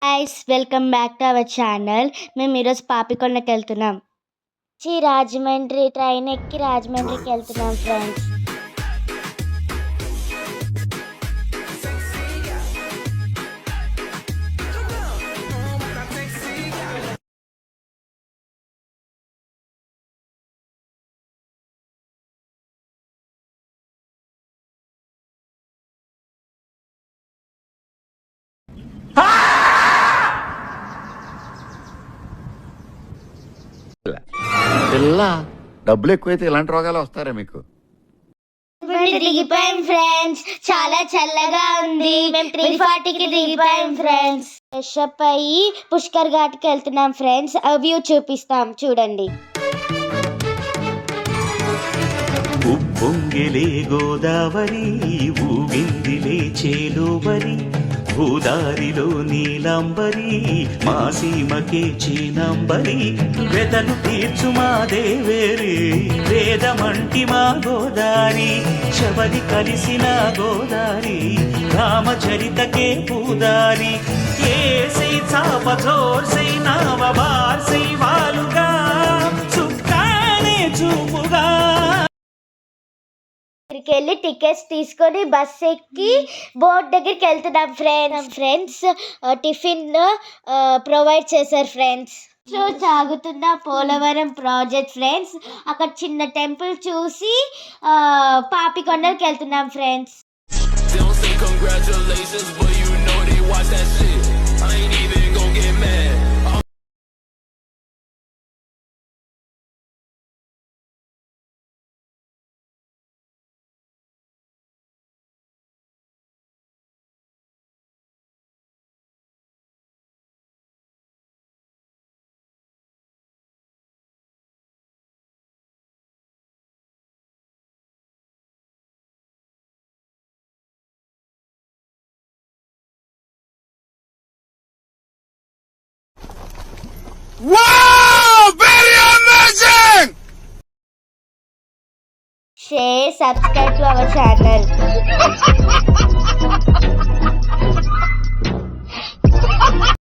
Guys welcome back to our channel. మేము ఈరోజు పాపికొండకి వెళ్తున్నాం. రాజమండ్రి ట్రైన్ ఎక్కి రాజమండ్రికి వెళ్తున్నాం ఫ్రెండ్స్. పిల్ల డబ్బులు ఎక్కువైతే ఇలాంటి రోగాలు వస్తారా మీకు? దిగిపోయాం ఫ్రెండ్స్, చాలా చల్లగా ఉంది. మేము 340కి దిగిపోయాం ఫ్రెండ్స్. ఫ్రెషప్ అయ్యి పుష్కర్ ఘాట్కి వెళ్తున్నాం ఫ్రెండ్స్. ఆ వ్యూ చూపిస్తాం చూడండి. ఉప్పొంగిలే గోదావరి ఊగిందిలే చేలోబరి భూదారిలో నీలంబరి మా సీమకే చీనంబరి వెతలు తీర్చు మా దేవేరి వేదమంటి మా గోదారి శబరి కలిసిన గోదారి రామచరితకే పూదారి ఏసై చాప జోర్సై నావ బార్సై వాలుగా చుక్కానే చూపుగా వెళ్ళి టికెట్స్ తీసుకొని బస్ ఎక్కి బోట్ దగ్గరికి వెళ్తున్నాం ఫ్రెండ్స్. టిఫిన్ ప్రొవైడ్ చేశారు ఫ్రెండ్స్. సాగుతున్న పోలవరం ప్రాజెక్ట్ ఫ్రెండ్స్. అక్కడ చిన్న టెంపుల్ చూసి పాపికొండకి వెళ్తున్నాం friends. Wow! Very amazing! Share, subscribe to our channel.